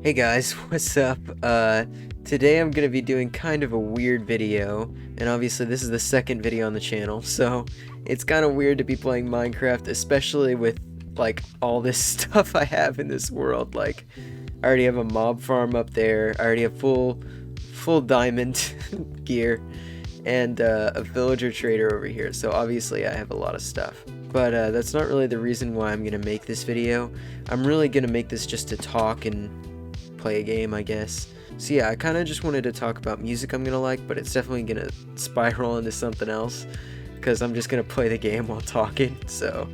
Hey guys, what's up? Today I'm gonna be doing kind of a weird video, and obviously this is the second video on the channel, so it's kind of weird to be playing Minecraft, especially with like all this stuff I have in this world. Like, I already have a mob farm up there, I already have full diamond gear, and a villager trader over here, so obviously I have a lot of stuff. But that's not really the reason why I'm gonna make this video. I'm really gonna make this just to talk and play a game, I guess. So yeah, I kind of just wanted to talk about music I'm gonna like, but it's definitely gonna spiral into something else because I'm just gonna play the game while talking. So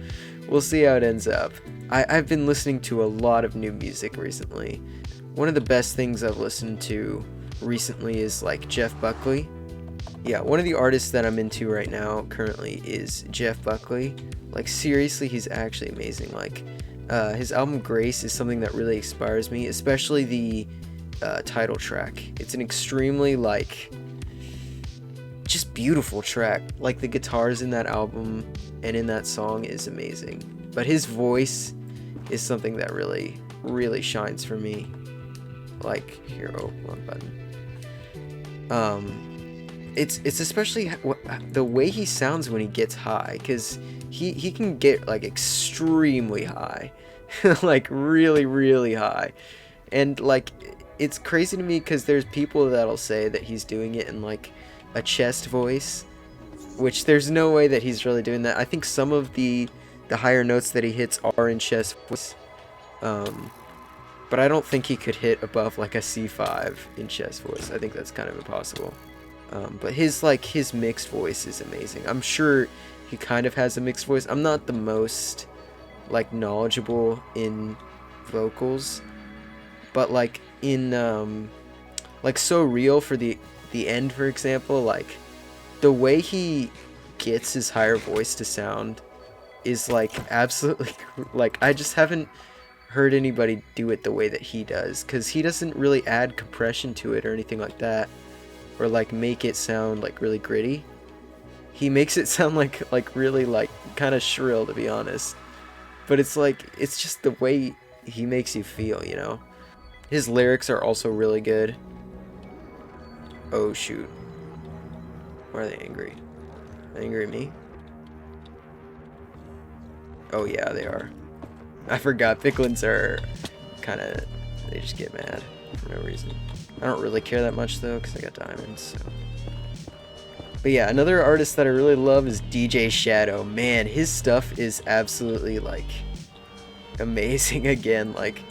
we'll see how it ends up. I've been listening to a lot of new music recently. One of the best things I've listened to recently is like Jeff Buckley. Yeah, one of the artists that I'm into right now currently is Jeff Buckley. Like, seriously, he's actually amazing. Like, his album Grace is something that really inspires me, especially the title track. It's an extremely, like, just beautiful track. Like, the guitars in that album and in that song is amazing. But his voice is something that really, really shines for me. Like, here, oh, wrong button. It's especially the way he sounds when he gets high, because he can get like extremely high, like really high, and like it's crazy to me because there's people that'll say that he's doing it in like a chest voice, which there's no way that he's really doing that. I think some of the higher notes that he hits are in chest voice, but I don't think he could hit above like a C5 in chest voice. I think that's kind of impossible. But his mixed voice is amazing. I'm sure he kind of has a mixed voice. I'm not the most like knowledgeable in vocals, but like in like So Real for the end, for example, like the way he gets his higher voice to sound is like absolutely like I just haven't heard anybody do it the way that he does, because he doesn't really add compression to it or anything like that, or like make it sound like really gritty. He makes it sound like really like kind of shrill, to be honest. But it's like it's just the way he makes you feel, you know. His lyrics are also really good. Oh shoot. Why are they angry? Are they angry at me? Oh yeah, they are. I forgot Picklins are kind of, they just get mad for no reason. I don't really care that much though, because I got diamonds, so. But yeah, another artist that I really love is DJ Shadow. Man, his stuff is absolutely like amazing again. Like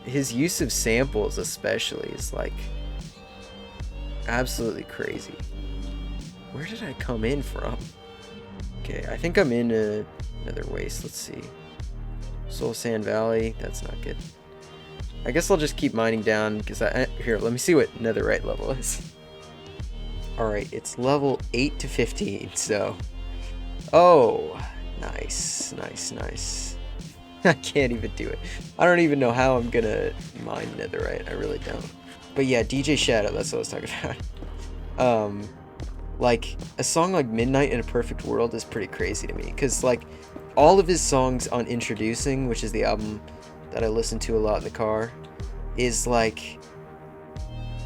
his use of samples especially is like absolutely crazy. Where did I come in from? Okay, I think I'm in another waste. Let's see. Soul Sand Valley, that's not good. I guess I'll just keep mining down, because here, let me see what netherite level is. Alright, it's level 8 to 15, so. Oh, nice. I can't even do it. I don't even know how I'm gonna mine netherite, I really don't. But yeah, DJ Shadow, that's what I was talking about. Like, a song like Midnight in a Perfect World is pretty crazy to me, because like, all of his songs on Introducing, which is the album that I listen to a lot in the car, is like,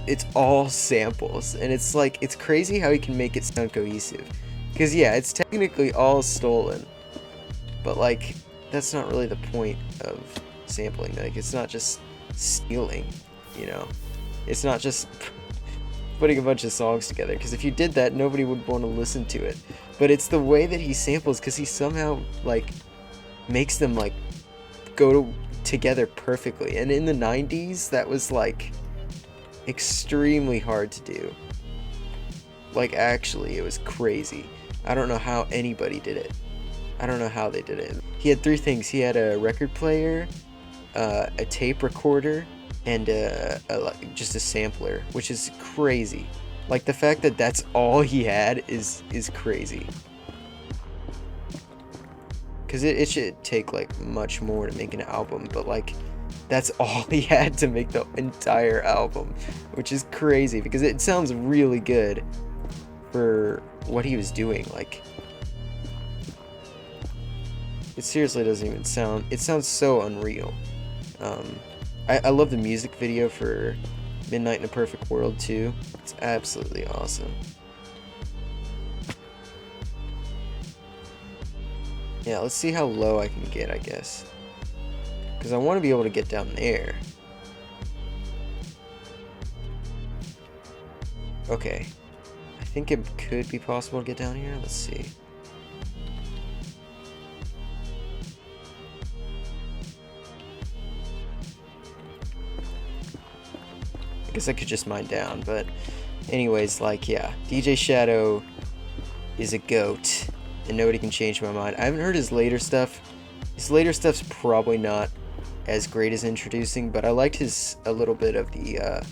it's all samples, and it's like, it's crazy how he can make it sound cohesive, because yeah, it's technically all stolen, but like, that's not really the point of sampling. Like, it's not just stealing, you know, it's not just putting a bunch of songs together, because if you did that, nobody would want to listen to it. But it's the way that he samples, because he somehow like makes them like go together perfectly. And in the 90s, that was like extremely hard to do. Like, actually, it was crazy. I don't know how anybody did it. I don't know how they did it. He had 3 things. He had a record player, a tape recorder, and just a sampler, which is crazy. Like, the fact that that's all he had is crazy. Because it should take like much more to make an album, but like that's all he had to make the entire album, which is crazy because it sounds really good for what he was doing. Like, it seriously doesn't even sound, it sounds so unreal. I love the music video for Midnight in a Perfect World too. It's absolutely awesome. Yeah, let's see how low I can get, I guess. Because I want to be able to get down there. Okay. I think it could be possible to get down here. Let's see. I guess I could just mine down, but anyways, like, yeah. DJ Shadow is a goat, and nobody can change my mind. I haven't heard his later stuff. His later stuff's probably not as great as Introducing, but I liked a little bit of the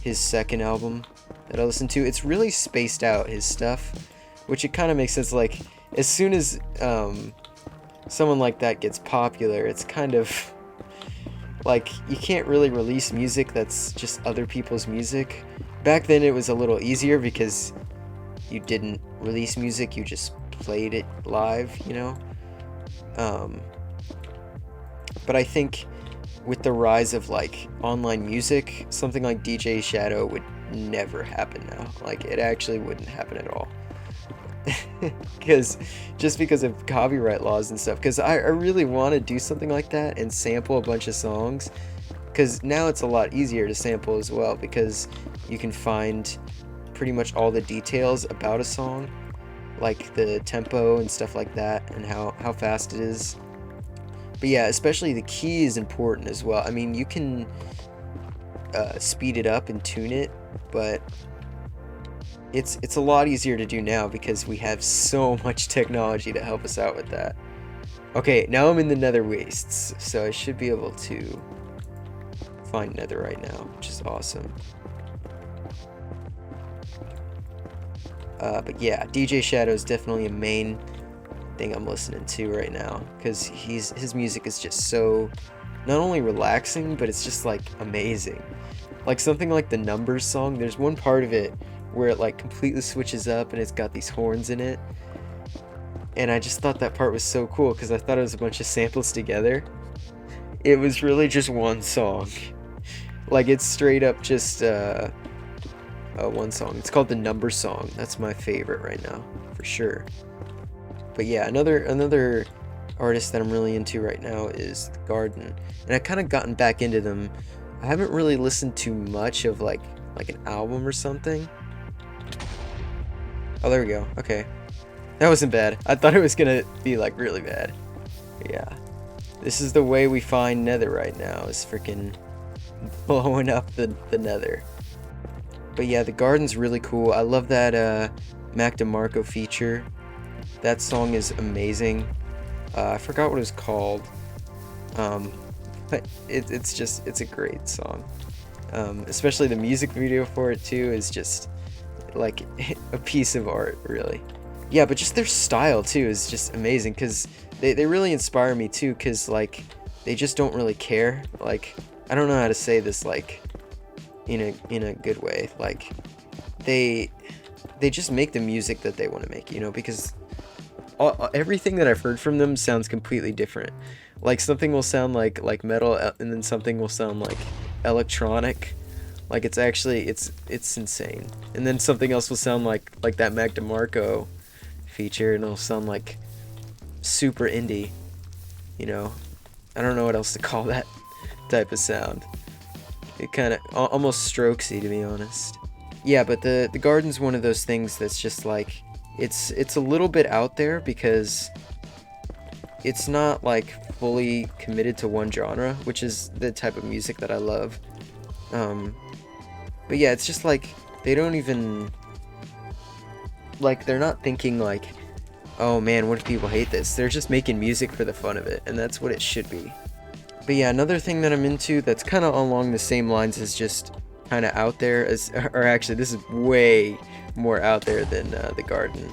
his second album that I listened to. It's really spaced out, his stuff, which it kind of makes sense. Like, as soon as someone like that gets popular, it's kind of like you can't really release music that's just other people's music. Back then it was a little easier because you didn't release music, you just played it live, you know? But I think with the rise of like online music, something like DJ Shadow would never happen now. Like, it actually wouldn't happen at all. Because of copyright laws and stuff. Because I really want to do something like that and sample a bunch of songs. Because now it's a lot easier to sample as well, because you can find pretty much all the details about a song, like the tempo and stuff like that, and how fast it is. But yeah, especially the key is important as well. I mean, you can speed it up and tune it, but it's a lot easier to do now because we have so much technology to help us out with that. Okay, now I'm in the Nether Wastes, so I should be able to find Nether right now, which is awesome. But yeah, DJ Shadow is definitely a main thing I'm listening to right now, because his music is just so not only relaxing, but it's just like amazing. Like something like the Numbers song, there's one part of it where it like completely switches up and it's got these horns in it, and I just thought that part was so cool because I thought it was a bunch of samples together. It was really just one song. Like, it's straight up just one song. It's called the Numbers song. That's my favorite right now for sure. But yeah, another artist that I'm really into right now is The Garden, and I've kind of gotten back into them. I haven't really listened to much of like an album or something. Oh, there we go. Okay, that wasn't bad. I thought it was gonna be like really bad. But yeah, this is the way we find Nether right now, is freaking blowing up the Nether. But yeah, The Garden's really cool. I love that Mac DeMarco feature. That song is amazing. I forgot what it was called. But it's a great song. Especially the music video for it too is just like a piece of art, really. Yeah, but just their style too is just amazing, because they really inspire me too, because like they just don't really care. Like, I don't know how to say this like in a good way. Like, they just make the music that they want to make, you know, because everything that I've heard from them sounds completely different. Like, something will sound like metal, and then something will sound like electronic. Like, it's actually it's insane. And then something else will sound like that Mac DeMarco feature, and it'll sound like super indie, you know. I don't know what else to call that type of sound. It kind of almost strokesy, to be honest. Yeah, but the Garden's one of those things that's just like, it's a little bit out there, because it's not like fully committed to one genre, which is the type of music that I love. But yeah, it's just like they don't even, like, they're not thinking like, oh man, what if people hate this? They're just making music for the fun of it, and that's what it should be. But yeah, another thing that I'm into that's kind of along the same lines as just kind of out there, or actually this is way more out there than The Garden,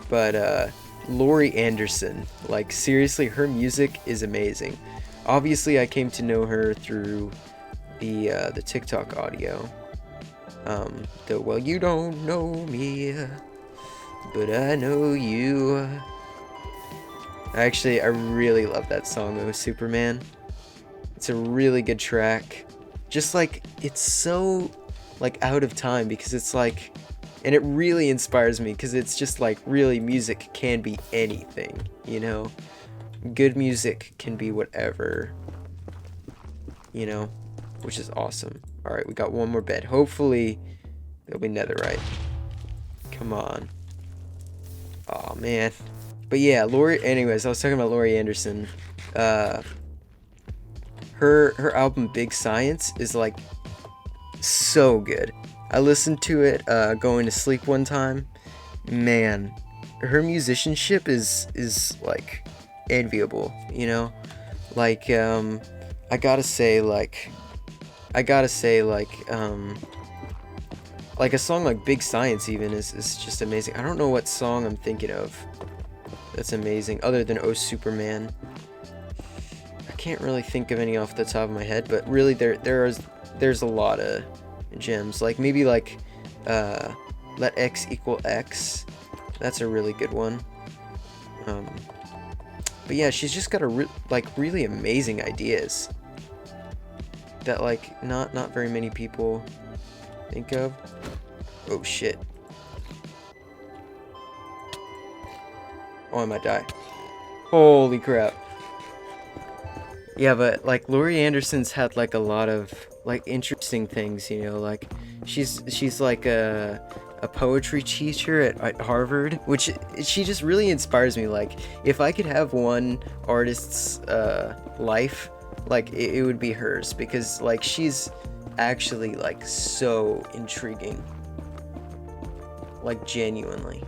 but Laurie Anderson, like, seriously, her music is amazing. Obviously I came to know her through the TikTok audio, the well, you don't know me, but I know you. Actually, I really love that song, Oh Superman. It's a really good track. Just like, it's so like out of time, because it's like, and it really inspires me because it's just like, really, music can be anything, you know? Good music can be whatever, you know? Which is awesome. Alright, we got one more bed. Hopefully, it'll be netherite. Come on. Oh man. But yeah, Laurie, anyways, I was talking about Laurie Anderson. Her album Big Science is like so good. I listened to it going to sleep one time. Man, her musicianship is like enviable, you know? Like I gotta say like a song like Big Science even is just amazing. I don't know what song I'm thinking of that's amazing other than Oh Superman. I can't really think of any off the top of my head, but really there's a lot of gems. Like maybe like Let X Equal X. That's a really good one. But yeah, she's just got a really amazing ideas that like not very many people think of. Oh shit. Oh, I might die. Holy crap. Yeah, but like Laurie Anderson's had like a lot of like interesting things, you know, like she's like a poetry teacher at Harvard, which she just really inspires me. Like if I could have one artist's life, like it would be hers, because like she's actually like so intriguing, like genuinely.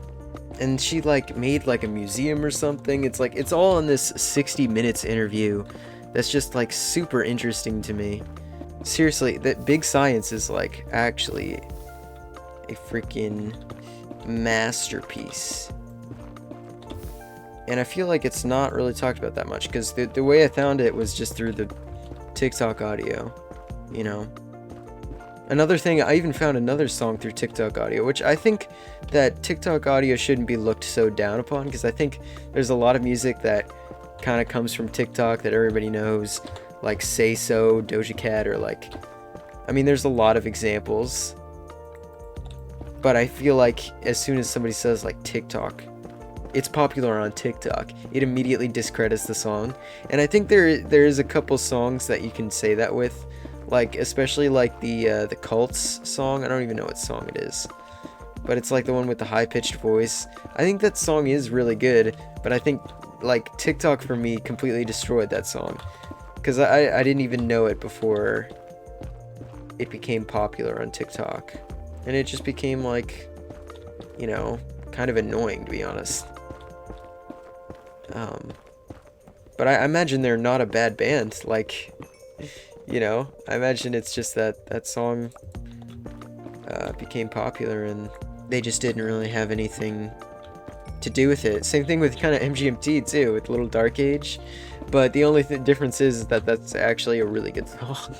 And she like made like a museum or something. It's like it's all in this 60 minutes interview that's just like super interesting to me. Seriously, that Big Science is like actually a freaking masterpiece. And I feel like it's not really talked about that much, because the way I found it was just through the TikTok audio, you know. Another thing, I even found another song through TikTok audio, which I think that TikTok audio shouldn't be looked so down upon, because I think there's a lot of music that kind of comes from TikTok that everybody knows, like Say So, Doja Cat, or like, I mean, there's a lot of examples, but I feel like as soon as somebody says like TikTok, it's popular on TikTok, it immediately discredits the song. And I think there is a couple songs that you can say that with, like especially like the Cults song. I don't even know what song it is, but it's like the one with the high-pitched voice. I think that song is really good, but I think like TikTok for me completely destroyed that song, because I didn't even know it before it became popular on TikTok, and it just became like, you know, kind of annoying, to be honest. But I imagine they're not a bad band, like, you know, I imagine it's just that song became popular and they just didn't really have anything to do with it. Same thing with kind of MGMT too, with Little Dark Age, but the only difference is that that's actually a really good song.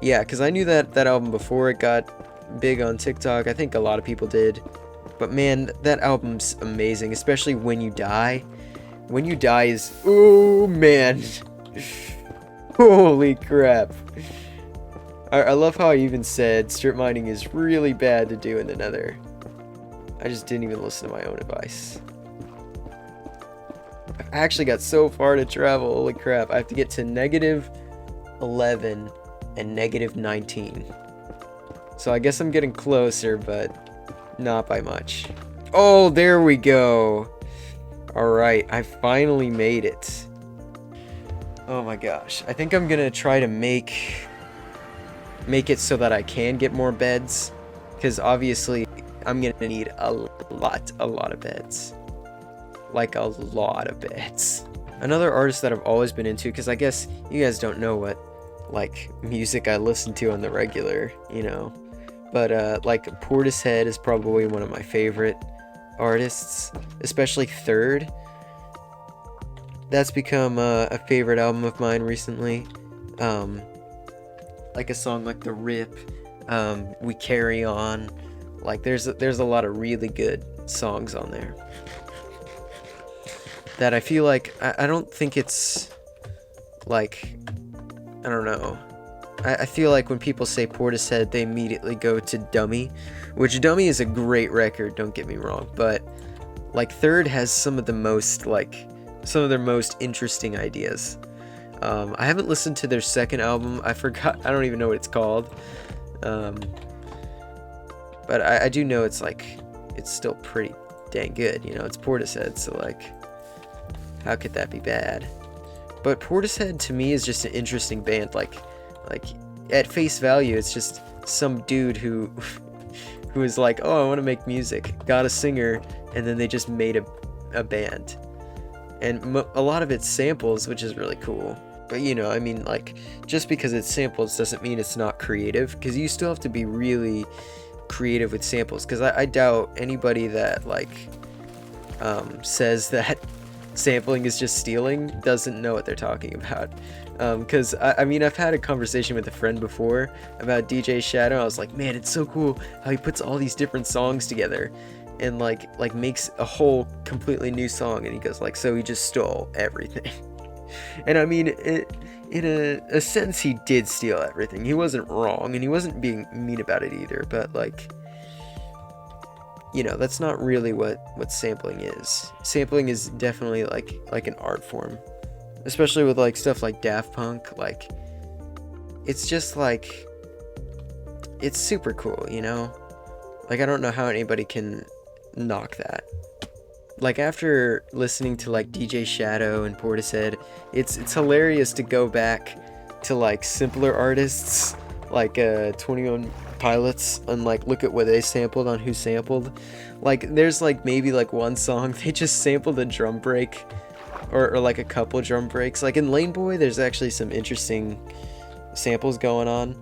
Yeah, because I knew that album before it got big on TikTok. I think a lot of people did, but man, that album's amazing, especially When You Die. When You Die is, oh man. Holy crap. I love how I even said strip mining is really bad to do in the nether. I just didn't even listen to my own advice. I actually got so far to travel, holy crap. I have to get to -11 and -19. So I guess I'm getting closer, but not by much. Oh, there we go. Alright, I finally made it. Oh my gosh. I think I'm gonna try to make it so that I can get more beds, because obviously I'm gonna need a lot of beds. Like a lot of beds. Another artist that I've always been into, because I guess you guys don't know what like music I listen to on the regular, you know, but like Portishead is probably one of my favorite artists, especially Third. That's become a favorite album of mine recently. Like a song like The Rip, We Carry On. Like there's a lot of really good songs on there that I feel like I don't think it's like I don't know. I feel like when people say Portishead, they immediately go to Dummy, which Dummy is a great record, don't get me wrong, but like Third has some of their most interesting ideas. I haven't listened to their second album. I don't even know what it's called. But I do know it's still pretty dang good, you know, it's Portishead, so like, how could that be bad? But Portishead to me is just an interesting band, like at face value, it's just some dude who is like, oh, I want to make music, got a singer, and then they just made a band. And a lot of it's samples, which is really cool. But you know, I mean, like, just because it's samples doesn't mean it's not creative, because you still have to be really creative with samples, because I doubt anybody that like says that sampling is just stealing doesn't know what they're talking about. Because I mean, I've had a conversation with a friend before about DJ Shadow. I was like, man, it's so cool how he puts all these different songs together and like makes a whole completely new song. And he goes like, so he just stole everything. And I mean, in a sense, he did steal everything. He wasn't wrong, and he wasn't being mean about it either. But like, you know, that's not really what sampling is. Sampling is definitely like an art form, especially with like stuff like Daft Punk. Like, it's just like, it's super cool, you know? Like, I don't know how anybody can knock that. Like, after listening to like DJ Shadow and Portishead, it's hilarious to go back to like simpler artists like 21 Pilots and like look at what they sampled on Who Sampled. Like, there's like maybe like one song they just sampled a drum break or like a couple drum breaks. Like in Lane Boy, there's actually some interesting samples going on,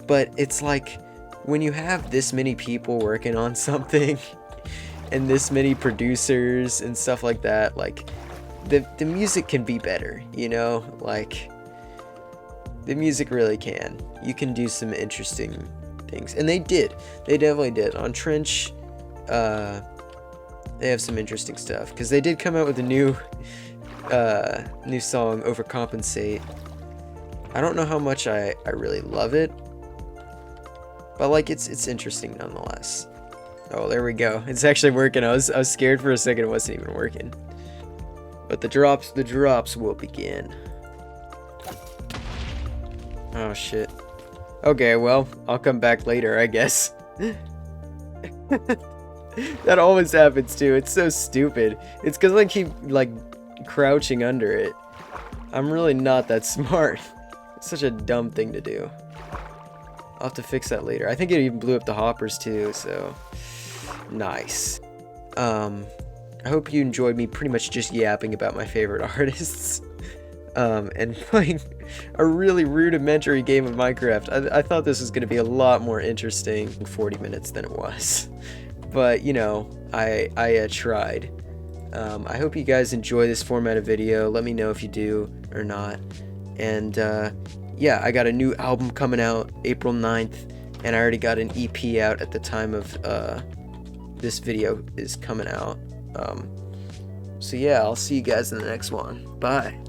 but it's like when you have this many people working on something and this many producers and stuff like that, like the music can be better, you know? Like, the music really can. You can do some interesting things, and they definitely did. On Trench, they have some interesting stuff, because they did come out with a new song, Overcompensate. I don't know how much I really love it, but like, it's interesting nonetheless. Oh, there we go. It's actually working. I was scared for a second it wasn't even working. But the drops will begin. Oh shit. Okay, well, I'll come back later, I guess. That always happens too. It's so stupid. It's because I keep like crouching under it. I'm really not that smart. It's such a dumb thing to do. I'll have to fix that later. I think it even blew up the hoppers too, so nice. I hope you enjoyed me pretty much just yapping about my favorite artists. And playing a really rudimentary game of Minecraft. I thought this was going to be a lot more interesting in 40 minutes than it was. But, you know, I tried. I hope you guys enjoy this format of video. Let me know if you do or not. And, yeah, I got a new album coming out April 9th. And I already got an EP out at the time of this video is coming out. So yeah, I'll see you guys in the next one. Bye.